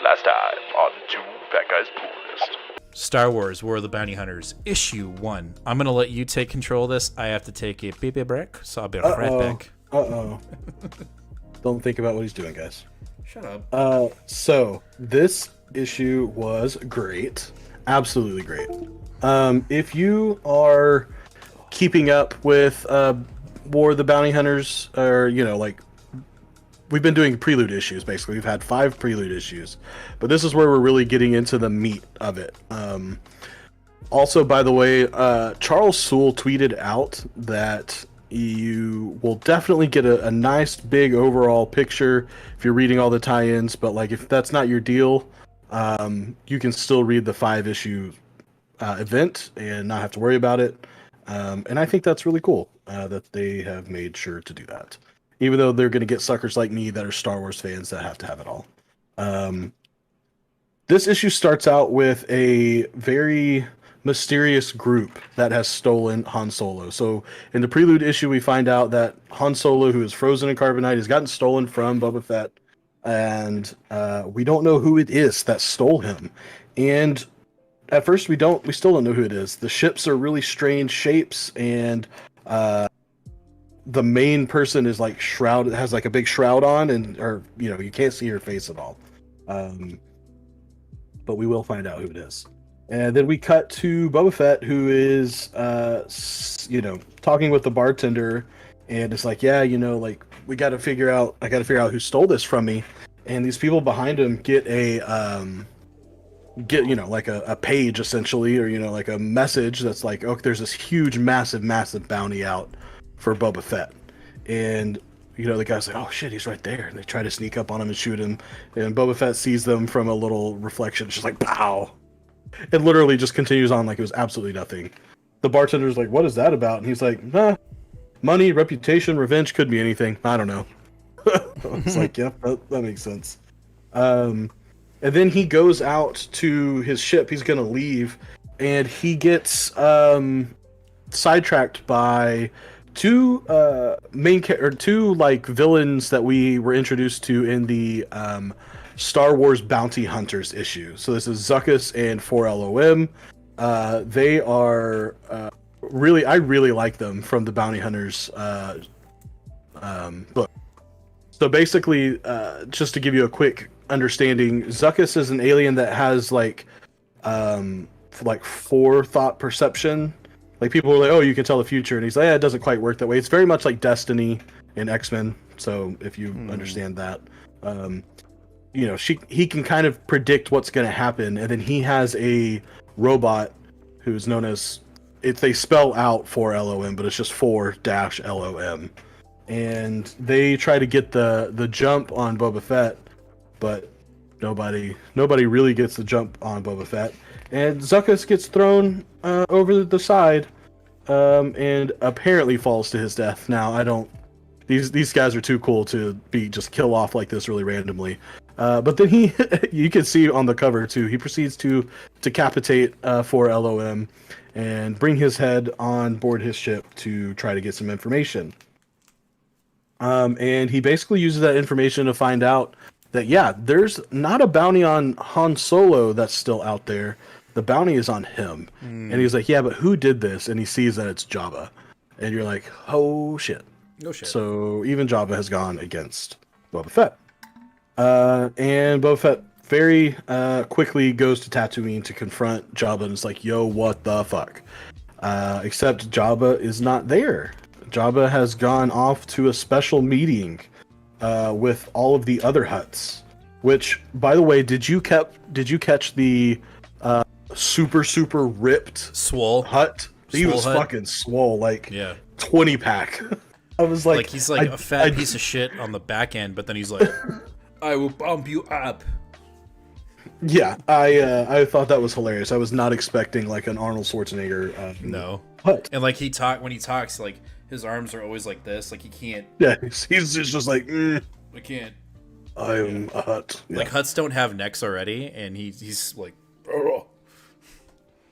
Last time on Two Fat Guys Pool List. Star Wars War of the Bounty Hunters, Issue 1. I'm going to let you take control of this. I have to take a baby break, so I'll be right back. Don't think about what he's doing, guys. Shut up. So, this issue was great. Absolutely great. If you are keeping up with War of the Bounty Hunters, or, we've been doing prelude issues, basically. We've had 5 prelude issues. But this is where we're really getting into the meat of it. Also, by the way, Charles Soule tweeted out that you will definitely get a nice, big overall picture if you're reading all the tie-ins. But, if that's not your deal, you can still read the 5-issue event and not have to worry about it. And I think that's really cool that they have made sure to do that. Even though they're going to get suckers like me that are Star Wars fans that have to have it all. This issue starts out with a very mysterious group that has stolen Han Solo. So in the prelude issue, we find out that Han Solo, who is frozen in carbonite, has gotten stolen from Boba Fett. And we don't know who it is that stole him. And at first, we still don't know who it is. The ships are really strange shapes, and the main person is shrouded, has a big shroud on, or you can't see her face at all. But we will find out who it is. And then we cut to Boba Fett, who is talking with the bartender, and it's we got to figure out. I got to figure out who stole this from me. And these people behind him get a page essentially, or a message that's there's this huge, massive bounty out for Boba Fett. And the guy's like, oh shit, he's right there. And they try to sneak up on him and shoot him, and Boba Fett sees them from a little reflection. It's just like, pow. It literally just continues on like it was absolutely nothing. The bartender's like, what is that about? And he's like, money, reputation, revenge, could be anything, I don't know. It's like, yeah, that makes sense. And then he goes out to his ship. He's gonna leave, and he gets sidetracked by two villains that we were introduced to in the Star Wars Bounty Hunters issue. So this is Zuckuss and 4LOM. They are I really like them from the Bounty Hunters book. So basically, just to give you a quick understanding, Zuckuss is an alien that has forethought perception. People are like, oh, you can tell the future, and he's like, yeah, it doesn't quite work that way. It's very much like Destiny in X-Men. So if you understand that, he can kind of predict what's going to happen, and then he has a robot who's known as they spell out 4LOM, but it's just 4-LOM. And they try to get the jump on Boba Fett, but nobody really gets the jump on Boba Fett. And Zuckuss gets thrown over the side, and apparently falls to his death. Now, these guys are too cool to be just kill off like this really randomly. But then you can see on the cover too, he proceeds to decapitate 4LOM and bring his head on board his ship to try to get some information. And he basically uses that information to find out that, yeah, there's not a bounty on Han Solo that's still out there. The bounty is on him. And he's like, yeah, but who did this? And he sees that it's Jabba. And you're like, oh, shit. No shit. So even Jabba has gone against Boba Fett. And Boba Fett very quickly goes to Tatooine to confront Jabba, and it's like, yo, what the fuck? Except Jabba is not there. Jabba has gone off to a special meeting with all of the other Hutts. Which, by the way, did you catch the super ripped swole Hutt? He was Hutt? Fucking swole, 20-pack. I was like he's a fat piece of shit on the back end, but then he's like, I will bump you up. Yeah, I thought that was hilarious. I was not expecting an Arnold Schwarzenegger. No. Hutt. And when he talks, his arms are always like this, he can't. Yeah, he's just like, I can't. I am a Hutt. Yeah. Hutts don't have necks already, and he's like, oh.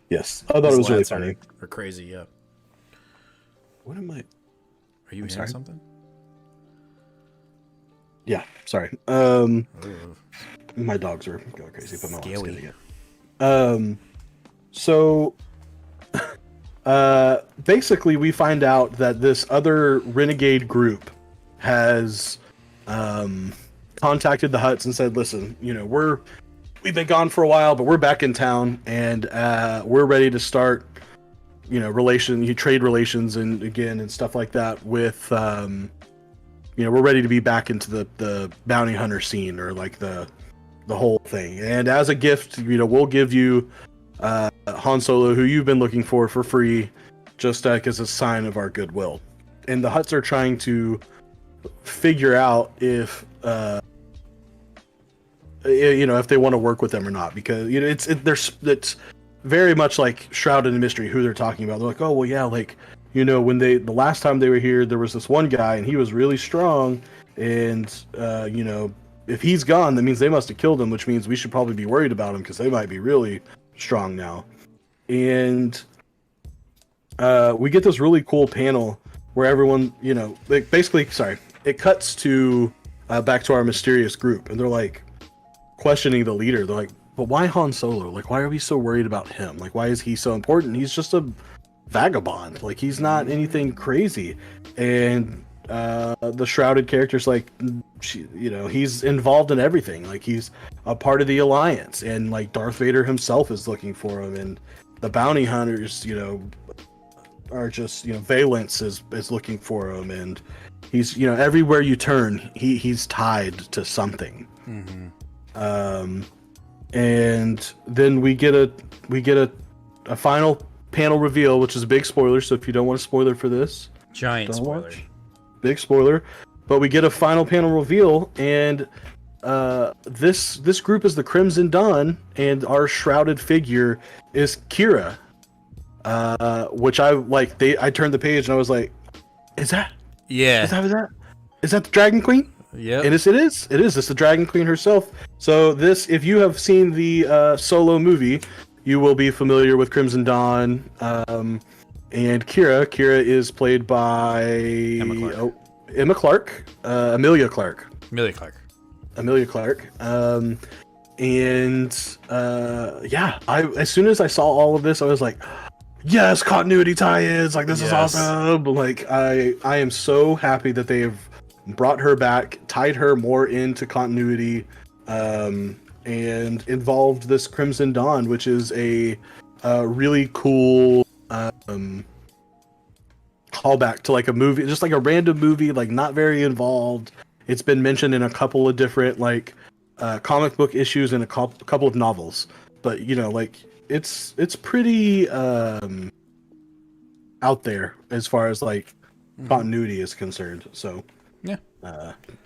Yes, I thought it was really funny. Or crazy, yeah. What am I? Are you hearing something? Yeah, sorry. Ooh, My dogs are going crazy, but my wife's scary. getting it. So basically, we find out that this other renegade group has contacted the Hutts and said, "Listen, we've been gone for a while, but we're back in town, and we're ready to start, trade relations and stuff like that with, we're ready to be back into the bounty hunter scene or like the whole thing. And as a gift, we'll give you Han Solo, who you've been looking for free, just as a sign of our goodwill." And the Hutts are trying to figure out if they want to work with them or not, because it's very much like shrouded in mystery who they're talking about. They're like, oh well, yeah, like when the last time they were here, there was this one guy and he was really strong, and if he's gone, that means they must have killed him, which means we should probably be worried about him because they might be really strong now. And we get this really cool panel where everyone, basically, sorry, it cuts to back to our mysterious group, and they're like questioning the leader. They're like, but why Han Solo? Like, why are we so worried about him? Like, why is he so important? He's just a vagabond. Like, he's not anything crazy. And the shrouded character's like, he's involved in everything. Like, he's a part of the Alliance, and like Darth Vader himself is looking for him, and the bounty hunters, are just, Valence is looking for him, and he's, everywhere you turn, he's tied to something. Mm-hmm. And then we get a final panel reveal, which is a big spoiler. So if you don't want a spoiler for this, Giant don't spoiler. watch. Big spoiler. But we get a final panel reveal, and this group is the Crimson Dawn, and our shrouded figure is Kira. Which I turned the page and I was like, is that the Dragon Queen? Yeah. And it is. It's the Dragon Queen herself. So if you have seen the Solo movie, you will be familiar with Crimson Dawn. And Kira is played by Emilia Clarke. Amelia Clark. As soon as I saw all of this, I was like, yes, continuity tie-ins. Like, this is awesome. Like, I am so happy that they have brought her back, tied her more into continuity, and involved this Crimson Dawn, which is a really cool callback to like a movie, just like a random movie, like not very involved. It's been mentioned in a couple of different like comic book issues and a couple of novels, but it's pretty out there as far as like continuity is concerned. So Yeah.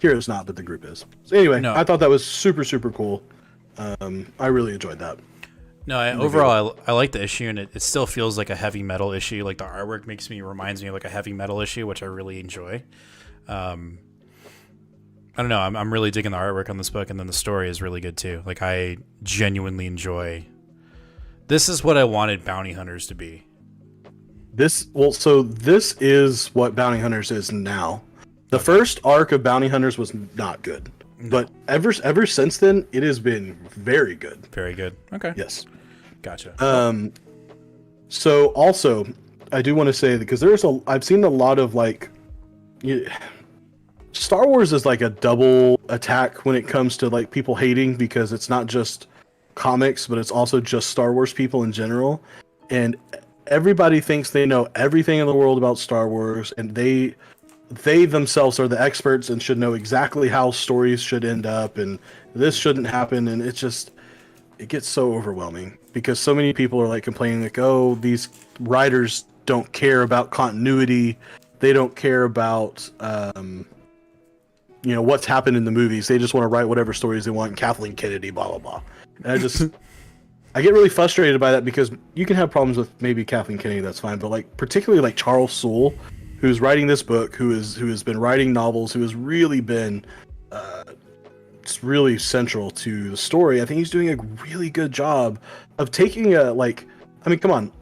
Kira's not, but the group is. So anyway, No. I thought that was super, super cool. I really enjoyed that. No, overall, I like the issue, and it still feels like a heavy metal issue. Like, the artwork reminds me of like a heavy metal issue, which I really enjoy. I don't know. I'm really digging the artwork on this book, and then the story is really good too. Like, I genuinely enjoy. This is what I wanted bounty hunters to be. This is what bounty hunters is now. The first arc of bounty hunters was not good, but ever since then, it has been very good. Very good. Okay. Yes. Gotcha. So also, I do want to say, because I've seen a lot of like, Star Wars is like a double attack when it comes to like people hating, because it's not just comics, but it's also just Star Wars people in general, and everybody thinks they know everything in the world about Star Wars, and they themselves are the experts and should know exactly how stories should end up, and this shouldn't happen, and it gets so overwhelming because so many people are like complaining like, oh, these writers don't care about continuity, they don't care about what's happened in the movies, they just want to write whatever stories they want, Kathleen Kennedy, blah blah blah. And I get really frustrated by that, because you can have problems with maybe Kathleen Kennedy, that's fine, but like particularly like Charles Soule, who's writing this book, who has been writing novels, who has really been really central to the story. I think he's doing a really good job of taking come on,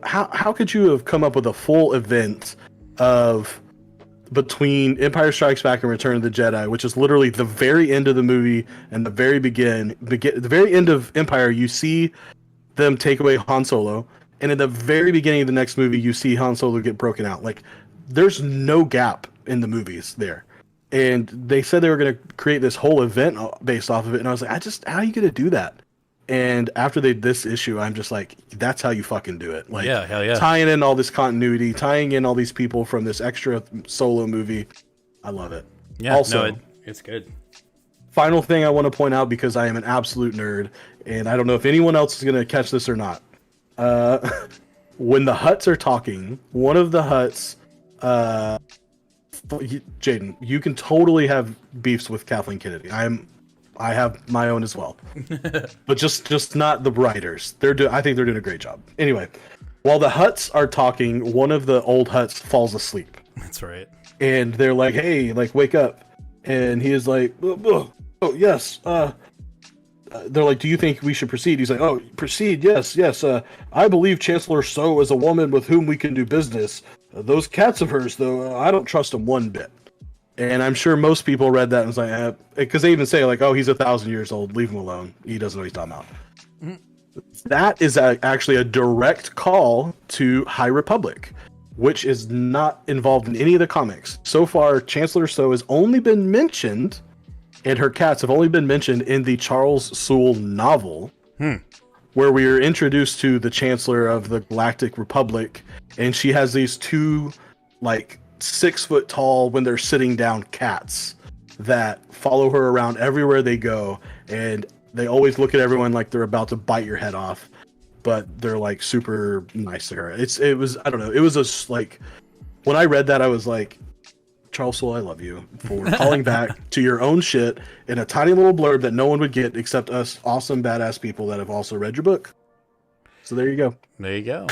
how could you have come up with a full event of between Empire Strikes Back and Return of the Jedi, which is literally the very end of the movie and the very end of Empire, you see them take away Han Solo, and at the very beginning of the next movie, you see Han Solo get broken out. Like, there's no gap in the movies there. And they said they were going to create this whole event based off of it, and I was like, how are you going to do that? And after this issue, I'm just like, that's how you fucking do it. Like, Yeah, hell yeah. Tying in all this continuity, tying in all these people from this extra Solo movie. I love it. Yeah, also, it's good. Final thing I want to point out, because I am an absolute nerd, and I don't know if anyone else is going to catch this or not. When the Hutts are talking, one of the Hutts, Jaden, you can totally have beefs with Kathleen Kennedy. I have my own as well, but just not the writers. I think they're doing a great job. Anyway, while the Hutts are talking, one of the old Hutts falls asleep. That's right. And they're like, "Hey, like, wake up!" And he is like, "Oh, yes." They're like, "Do you think we should proceed?" He's like, "Oh, proceed, yes. I believe Chancellor So is a woman with whom we can do business. Those cats of hers, though, I don't trust them one bit." And I'm sure most people read that and was like, because they even say, like, "Oh, he's 1,000 years old. Leave him alone. He doesn't know what he's talking about." Mm-hmm. That is actually a direct call to High Republic, which is not involved in any of the comics. So far, Chancellor So has only been mentioned, and her cats have only been mentioned in the Charles Soule novel, where we are introduced to the Chancellor of the Galactic Republic, and she has these two, like, 6 foot tall, when they're sitting down, cats that follow her around everywhere they go, and they always look at everyone like they're about to bite your head off, but they're like super nice to her. It was I don't know, it was a, like, when I read that, I was like, Charles Soule, I love you for calling back to your own shit in a tiny little blurb that no one would get except us awesome badass people that have also read your book. So there you go. There you go.